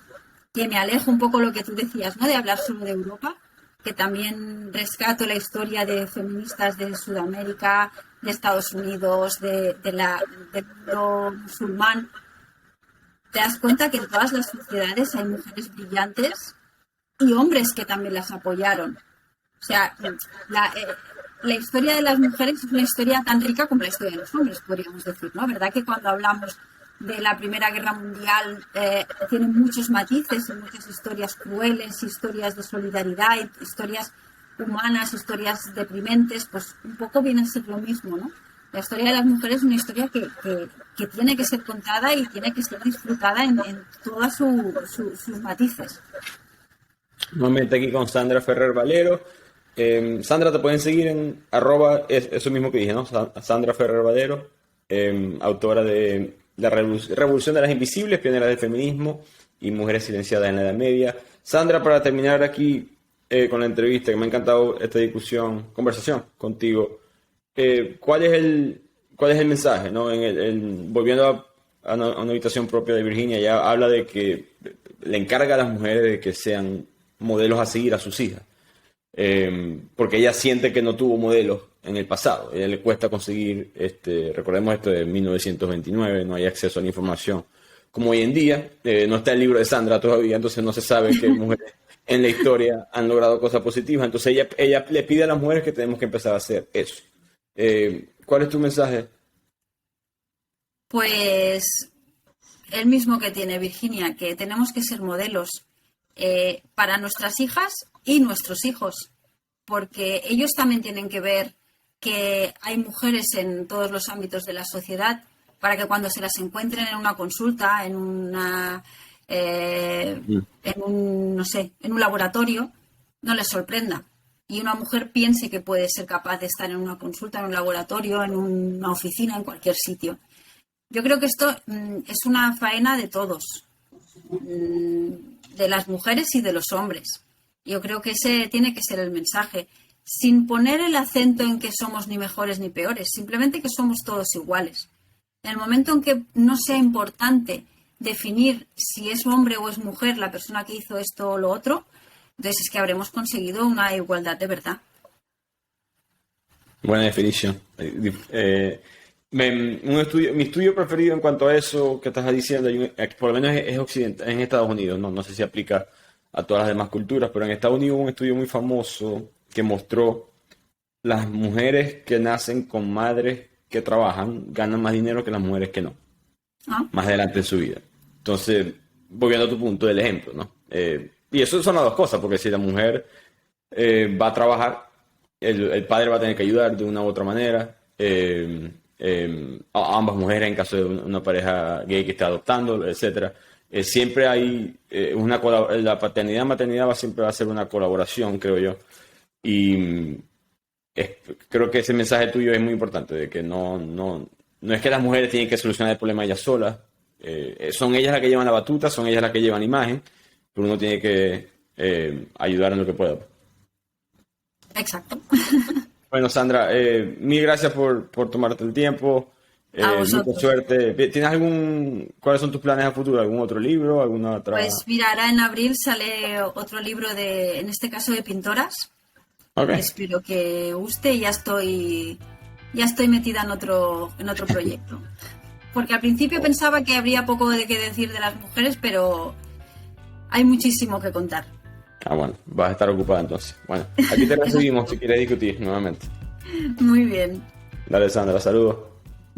[SPEAKER 2] que me alejo un poco lo que tú decías, ¿no? De hablar solo de Europa, que también rescato la historia de feministas de Sudamérica, de Estados Unidos, del mundo musulmán. Te das cuenta que en todas las sociedades hay mujeres brillantes y hombres que también las apoyaron. O sea, la historia de las mujeres es una historia tan rica como la historia de los hombres, podríamos decir, ¿no? ¿Verdad que cuando hablamos de la Primera Guerra Mundial tiene muchos matices y muchas historias crueles, historias de solidaridad, historias humanas, historias deprimentes? Pues un poco viene a ser lo mismo, ¿no? La historia de las mujeres es una historia que tiene que ser contada y tiene que ser disfrutada en todos sus matices.
[SPEAKER 1] Nuevamente aquí con Sandra Ferrer Valero. Sandra, te pueden seguir en eso mismo que dije, ¿no? Sandra Ferrer Valero, autora de La Revolución de las Invisibles, pionera del feminismo y mujeres silenciadas en la Edad Media. Sandra, para terminar aquí con la entrevista, que me ha encantado esta conversación contigo, ¿cuál es el mensaje, ¿no? Volviendo a una habitación propia de Virginia, ya habla de que le encarga a las mujeres de que sean modelos a seguir a sus hijas, porque ella siente que no tuvo modelos en el pasado. A ella le cuesta conseguir, recordemos esto de 1929, no hay acceso a la información como hoy en día. No está el libro de Sandra todavía, entonces no se sabe qué mujeres en la historia han logrado cosas positivas. Entonces ella le pide a las mujeres que tenemos que empezar a hacer eso. ¿Cuál es tu mensaje?
[SPEAKER 2] Pues el mismo que tiene Virginia, que tenemos que ser modelos para nuestras hijas y nuestros hijos, porque ellos también tienen que ver que hay mujeres en todos los ámbitos de la sociedad, para que cuando se las encuentren en una consulta, en un laboratorio, no les sorprenda. Y una mujer piense que puede ser capaz de estar en una consulta, en un laboratorio, en una oficina, en cualquier sitio. Yo creo que esto es una faena de todos, de las mujeres y de los hombres. Yo creo que ese tiene que ser el mensaje, sin poner el acento en que somos ni mejores ni peores, simplemente que somos todos iguales. En el momento en que no sea importante definir si es hombre o es mujer la persona que hizo esto o lo otro, entonces es que habremos conseguido una igualdad de verdad.
[SPEAKER 1] Buena definición. Mi estudio preferido en cuanto a eso que estás diciendo, por lo menos es occidental, en Estados Unidos, no sé si aplica a todas las demás culturas, pero en Estados Unidos hubo un estudio muy famoso que mostró las mujeres que nacen con madres que trabajan ganan más dinero que las mujeres que no, más adelante en su vida. Entonces, volviendo a tu punto del ejemplo, ¿no? Y eso son las dos cosas, porque si la mujer va a trabajar, el padre va a tener que ayudar de una u otra manera. A ambas mujeres en caso de una pareja gay que esté adoptando, etcétera. Siempre hay la paternidad-maternidad siempre va a ser una colaboración, creo yo. Y creo que ese mensaje tuyo es muy importante, de que no es que las mujeres tienen que solucionar el problema ellas solas. Son ellas las que llevan la batuta, son ellas las que llevan la imagen, pero uno tiene que ayudar en lo que pueda.
[SPEAKER 2] Exacto.
[SPEAKER 1] Bueno, Sandra, mil gracias por tomarte el tiempo. Mucha suerte. ¿Cuáles son tus planes a futuro? ¿Algún otro libro? ¿Alguna otra?
[SPEAKER 2] Pues mira, ahora en abril sale otro libro en este caso de pintoras. Okay. Espero que guste y ya estoy metida en otro proyecto. Porque al principio pensaba que habría poco de qué decir de las mujeres, pero hay muchísimo que contar.
[SPEAKER 1] Bueno, vas a estar ocupada entonces. Bueno, aquí te recibimos si quieres discutir nuevamente.
[SPEAKER 2] Muy bien.
[SPEAKER 1] Dale, Sandra, saludos.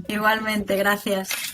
[SPEAKER 2] Igualmente, gracias.